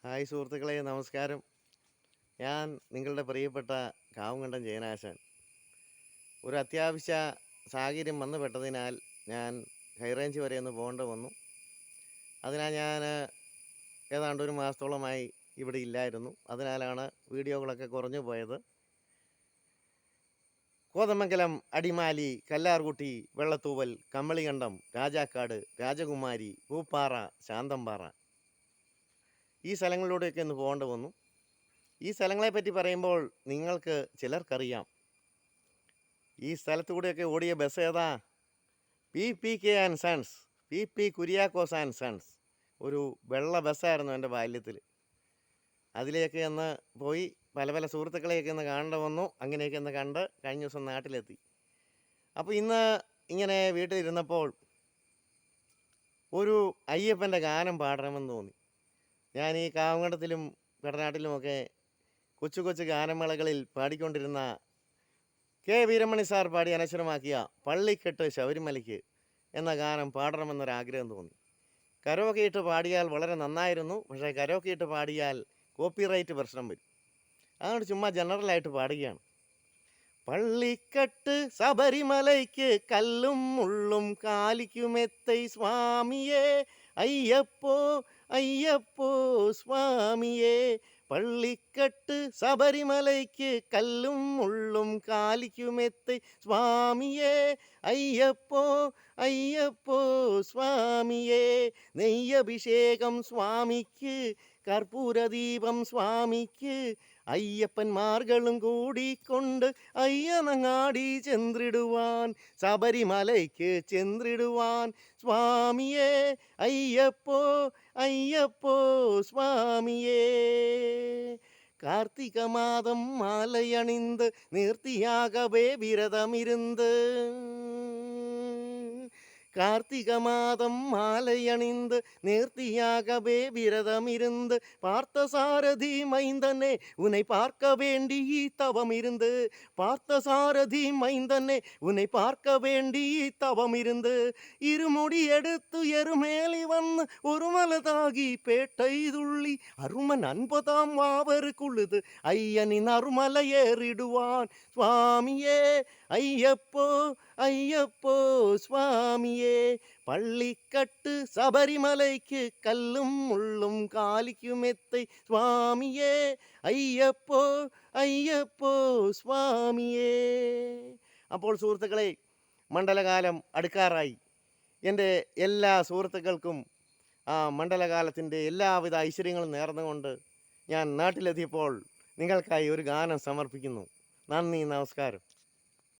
Hi സുഹൃത്തുക്കളെ, നമസ്കാരം. ഞാൻ നിങ്ങളുടെ പ്രിയപ്പെട്ട കാവുങ്കണ്ടം ജയനാശാൻ. ഒരു അത്യാവശ്യ സാഹചര്യം വന്നു പെട്ടതിനാൽ ഞാൻ ഹൈറേഞ്ച് വരെ ഒന്ന് പോകേണ്ട വന്നു. അതിനാൽ ഞാൻ ഏതാണ്ട് ഒരു മാസത്തോളമായി ഇവിടെ ഇല്ലായിരുന്നു. അതിനാലാണ് വീഡിയോകളൊക്കെ കുറഞ്ഞു പോയത്. കോതമംഗലം, അടിമാലി, കല്ലാർകുട്ടി, വെള്ളത്തൂവൽ, കമ്മളികണ്ടം, രാജാക്കാട്, രാജകുമാരി, പൂപ്പാറ, ശാന്തമ്പാറ ഈ സ്ഥലങ്ങളിലൂടെയൊക്കെ ഒന്ന് പോകേണ്ട വന്നു. ഈ സ്ഥലങ്ങളെപ്പറ്റി പറയുമ്പോൾ നിങ്ങൾക്ക് ചിലർക്കറിയാം. ഈ സ്ഥലത്തുകൂടെയൊക്കെ ഓടിയ ബസ് ഏതാ? PPK and sons, PP Kuriakose and sons. ഒരു വെള്ള ബസ്സായിരുന്നു എൻ്റെ ബാല്യത്തിൽ. അതിലേക്ക് ഒന്ന് പോയി പല പല സുഹൃത്തുക്കളെയൊക്കെ ഒന്ന് കാണേണ്ട വന്നു. അങ്ങനെയൊക്കെ ഒന്ന് കണ്ട് കഴിഞ്ഞ ദിവസം നാട്ടിലെത്തി. അപ്പോൾ ഇന്ന് ഇങ്ങനെ വീട്ടിലിരുന്നപ്പോൾ ഒരു അയ്യപ്പൻ്റെ ഗാനം പാടണമെന്ന് തോന്നി. ഞാൻ ഈ കാവങ്കണ്ടത്തിലും കടനാട്ടിലുമൊക്കെ കൊച്ചു കൊച്ചു ഗാനമേളകളിൽ പാടിക്കൊണ്ടിരുന്ന കെ വീരമണി സാർ പാടി അനശ്വരമാക്കിയ പള്ളിക്കെട്ട് ശബരിമലയ്ക്ക് എന്ന ഗാനം പാടണമെന്നൊരാഗ്രഹം തോന്നി. കരോക്കെ ഇട്ട് പാടിയാൽ വളരെ നന്നായിരുന്നു. പക്ഷേ കരോക്കെ ഇട്ട് പാടിയാൽ കോപ്പിറൈറ്റ് പ്രശ്നം വരും. അതുകൊണ്ട് ചുമ്മാ ജനറലായിട്ട് പാടുകയാണ്. പള്ളിക്കെട്ട് ശബരിമലയ്ക്ക് കല്ലും മുള്ളും കാലിക്കുമെത്തൈ സ്വാമിയേ അയ്യപ്പോ അയ്യപ്പോ സ്വാമിയേ. പള്ളിക്കെട്ട് ശബരിമലയ്ക്ക് കല്ലും മുള്ളും കാലിക്കുമെത്തൈ സ്വാമിയേ അയ്യപ്പോ അയ്യപ്പോ സ്വാമിയേ. നെയ്യഭിഷേകം സ്വാമിക്ക്, കർപ്പൂരദീപം സ്വാമിക്ക്, അയ്യപ്പന്മാർകളും കൂടിക്കൊണ്ട് അയ്യനങ്ങാടി ചെന്നിടുവാൻ, ശബരിമലയ്ക്ക് ചെന്നിടുവാൻ സ്വാമിയേ അയ്യപ്പോ അയ്യപ്പോ സ്വാമിയേ. കാർത്തിക മാതം മാലയണിந்து നീർത്തിയാകവേ വിരതമിരുന്ന്, கார்த்திக மாதம் மாலையணிந்து நேர்த்தியாகவே விரதமிருந்து, பார்த்த சாரதி மைந்தனே உன்னை பார்க்க வேண்டி தவமிருந்து, பார்த்த சாரதி மைந்தனே உன்னை பார்க்க வேண்டி தவமிருந்து, இருமுடி எடுத்து எருமேலி வந்து ஒரு மலதாகி பேட்டை துள்ளி அருமன் அன்பதாம் வாவருக்குள்ளுது ஐயனின் அருமலை ஏறிடுவான் சுவாமியே ஐயப்போ അയ്യപ്പോ സ്വാമിയേ. പള്ളിക്കെട്ട് ശബരിമലയ്ക്ക് കല്ലും മുള്ളും കാലിക്കുമെത്തൈ സ്വാമിയേ അയ്യപ്പോ അയ്യപ്പോ സ്വാമിയേ. അപ്പോൾ സുഹൃത്തുക്കളെ, മണ്ഡലകാലം അടുക്കാറായി. എൻ്റെ എല്ലാ സുഹൃത്തുക്കൾക്കും ആ മണ്ഡലകാലത്തിൻ്റെ എല്ലാവിധ ഐശ്വര്യങ്ങളും നേർന്നുകൊണ്ട് ഞാൻ നാട്ടിലെത്തിയപ്പോൾ നിങ്ങൾക്കായി ഒരു ഗാനം സമർപ്പിക്കുന്നു. നന്ദി, നമസ്കാരം.